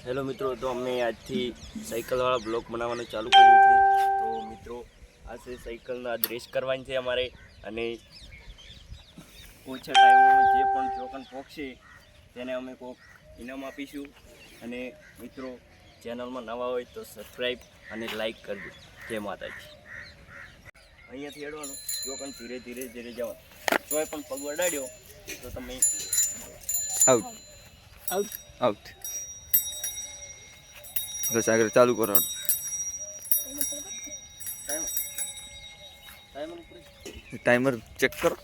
Hello મિત્રો, તો અમે આજથી સાયકલવાળા બ્લોગ બનાવવાનું ચાલુ કર્યું છે. તો મિત્રો આ છે સાયકલનો આજ રેસ કરવાની છે અમારે, અને ઓછા ટાઈમમાં જે પણ ચોકન પહોંચશે તેને અમે કોઈક ઇનામ આપીશું. અને મિત્રો ચેનલમાં નવા હોય તો સબસ્ક્રાઈબ અને લાઈક કરજો. જય માતાજી. અહીંયાથી હેડવાનું, ચોકન ધીરે ધીરે ધીરે જવાનું. તોય પણ પગ વડાડ્યો તો તમે આઉટ આઉટ આઉટ. બસ આગળ ચાલુ કરો. ટાઈમર ચેક કરો.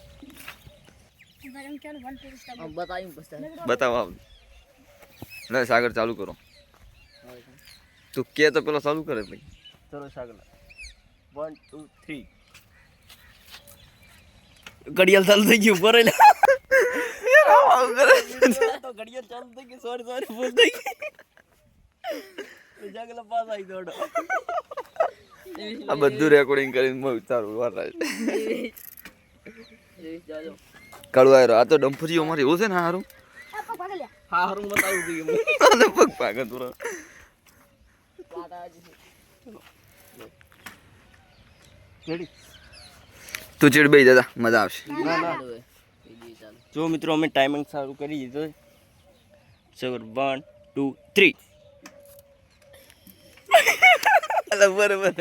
બતાવો. બસ આગળ ચાલુ કરો. તું કે તો પેલો ચાલુ કરે ભાઈ. ચલો સાગર 1 2 3. ઘડિયાળ ચાલુ થઈ ગયું. ઉપર તો ઘડિયાળ ચાલુ થઈ ગઈ. સોરી ભૂલ થઈ ગઈ. જાગલા પાસ આવી દોડો. આ બધું રેકોર્ડિંગ કરીને મેં ઉતારું વાળા. કડવાયરો આ તો ડમ્ફરીઓ મારી એવું છે ને હારું. હા હારું બતાવું જોઈએ. અને પગ પાગત પૂરો. રેડી. તું ચીડ બેઈ દાદા મજા આવશે. જો મિત્રો અમે ટાઈમિંગ સારું કરી દીધો. 1 2 3. બરાબર.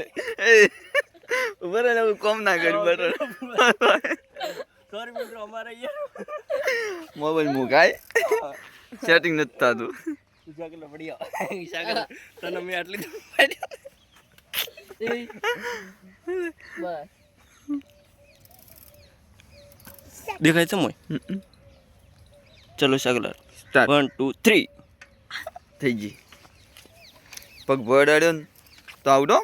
બરાબર કોમ ના કરી બરાબર. સોરી મિત્રો, અમારે મોબાઈલ મુકાય સેટિંગ નથી થતું. જાગલા પડ્યા. તને મેં આટલી દેખાય છે મોય. ચલો સાગલા સ્ટાર્ટ. 1 2 3. થઈ ગઈ. પગ વડાડ્યો ને તો આવડો.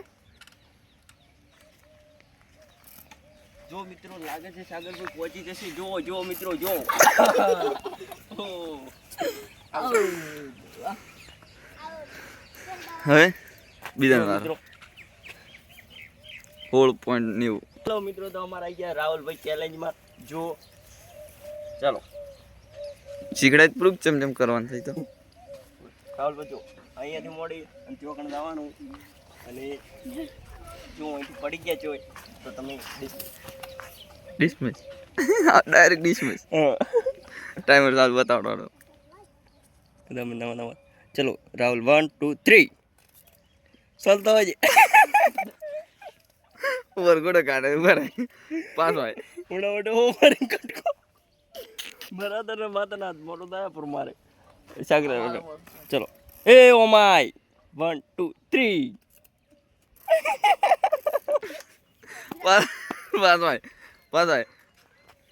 જો મિત્રો લાગે છે સાગરભાઈ પહોંચી જશે. જો મિત્રો જો. હવે બીજા વાર મિત્રો 16.9. ચલો મિત્રો, તો અમારા આવી ગયા રાહુલભાઈ ચેલેન્જમાં. જો ચાલો શીખડાય પ્રૂફ ચમ કરવાનું થઈ તો રાહુલભાઈ જો અહીંયાથી મોડી અને ત્યાં કણ જવાનું. અને જો અહીંથી પડી ગયા છો તો તમે ડિસમિસ. Direct dismiss. ટાઈમર ચાલુ બતાવવાનો. તમે નવા ચલો રાહુલ 1 2 3. ચાલતા હોય ઉપર ગોડો કાઢે ઉપર પાસ હોય. ઉડા ઉડા ઉપર કટકો બરાબર ને માતા નાથ મોટો દયા પર મારે સાગર. ચલો એ ઓ માય 1 2 3. પાસ હોય પાસ હોય.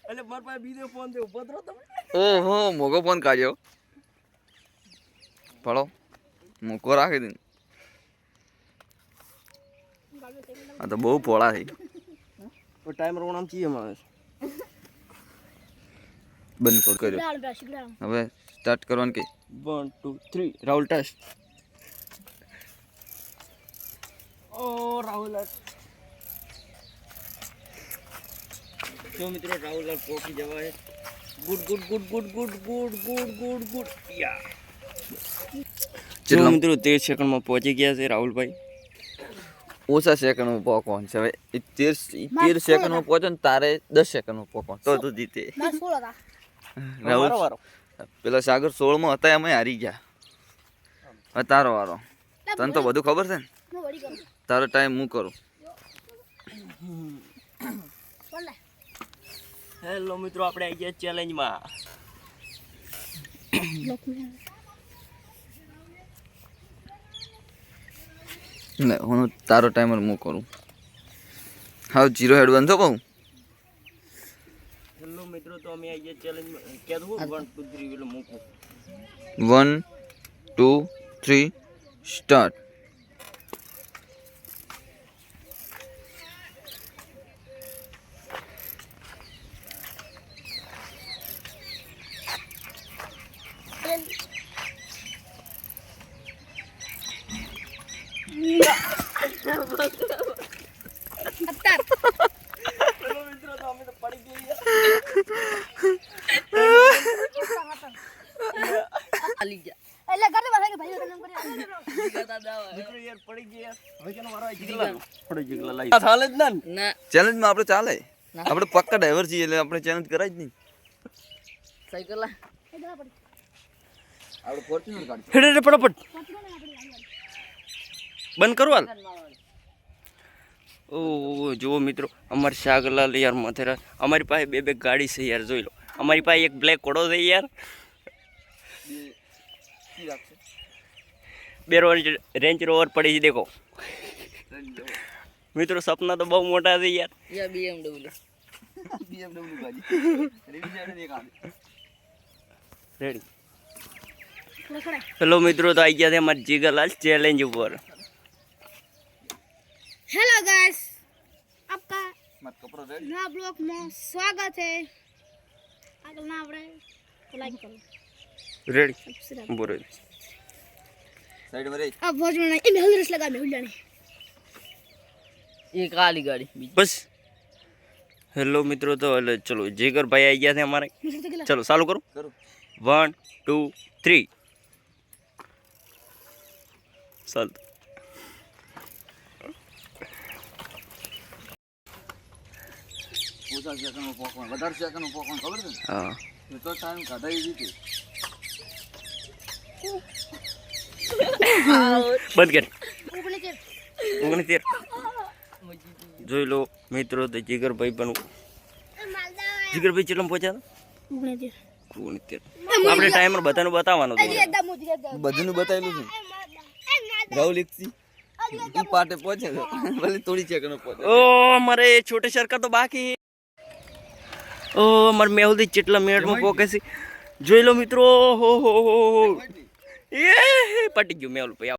એટલે મારા પાસે બીજો ફોન દેવો પત્રો તમે. ઓહો મોગો ફોન કાઢ્યો. પડો મૂકો રાખી દે. આ તો બહુ પોળા થઈ. ટાઈમર નામ ચીએ મારે બંધ કર્યો. હવે સ્ટાર્ટ કરવાનું કે 1 2 3. રાહુલ ટેસ્ટ. ઓ રાહુલ જો મિત્રો રાહુલ પોકી જવા હે. Good good good good good good good good good યા. ચલો મિત્રો 13 સેકન્ડમાં પહોંચી ગયા છે રાહુલભાઈ. ઓછા સેકન્ડમાં પહોંચવાનું છે. હવે 13 સેકન્ડમાં પહોંચો ને તારે 10 સેકન્ડમાં પહોંચવાનું તો તું જીતે. રાહુલ પેલા સાગર 16માં હતા એમાં હારી ગયા. હવે તારો વારો. તને તો બધું ખબર છે ને. તારો ટાઈમ હું કરું. હેલો મિત્રો, આપણે આવી ગયા ચેલેન્જમાં. ને હું તારો ટાઈમર હું કરું. હા 0 હેડ બંધો કહું. હેલો મિત્રો, તો અમે આવી ગયા ચેલેન્જમાં. કહેતો 1 2 3 એટલે મૂકું. 1 2 3 સ્ટાર્ટ. હેલો મિત્રો, તો અમે તો પડી ગયા. એટલે ઘરે મિત્રો યાર પડી ગયા હવે કેનો મારો જીગલા પડી જીગલા લાઈ ચાલે જ ના ચેલેન્જમાં આપણે ચાલે આપણે પક્કા ડ્રાઈવર છીએ એટલે આપણે ચેલેન્જ કરાય જ નહીં સાયકલ આપણે ફોર્ચ્યુનર કાઢી હેડે ફટાફટ બંધ કરો હાલ ઓ જુઓ મિત્રો અમારે શાગલાલ યાર મથેરા અમારી પાસે બે ગાડી છે યાર જોઈ લો અમારી પાસે એક બ્લેક કોડો છે યાર બે રેન્જ રોવર પડી છે દેખો મિત્રો સપના તો બહુ મોટા છે યાર યા BMW ગાડી રિવિઝન એક આવે રેડી હેલો મિત્રો તો આવી ગયા છે અમારે જીગરલાલ ચેલેન્જ ઉપર हेलो गाइस आपका મત કપરો રેડી नया ब्लॉग में स्वागत है अगर ना आवड़े तो लाइक करो રેડી सब्सक्राइब બોરે સાઈડ માં રે अब बहुत बड़ा इन हल्दी लगा मैं जाने એ કાલી ગાડી બીજી બસ હેલો મિત્રો તો એટલે ચલો જીગરભાઈ આવી ગયા છે અમારે ચલો ચાલુ કરો કરો 1 2 3 ચાલ ઓછા સેકન્ડમાં પોકવાનું વધારે સેકન્ડમાં પોકવાનું ખબર છે ને હા એ તો ટાઈમ કાઢાઈ રીતે બંધ કર ऊपर नीचे 69 જોઈ લો મિત્રો તો જીગરભાઈ પણ જીગરભાઈ કેટલા પહોંચ્યા ऊपर नीचे 69 આપણે ટાઈમર બધાનું બતાવવાનું હતું एकदम मुझे एकदम બધુંનું બતાવેલું છે રાહુલ એકસી ઈ પાટે પહોંચે છે ભલે થોડી સેકન્ડ પહોંચે ઓ મારે છોટે સરકાર તો બાકી ઓ મારે મેહુદી કેટલા મિનિટમાં પોકે છે જોઈ લો મિત્રો હો એ પટી ગયું મેહુલ ભાઈ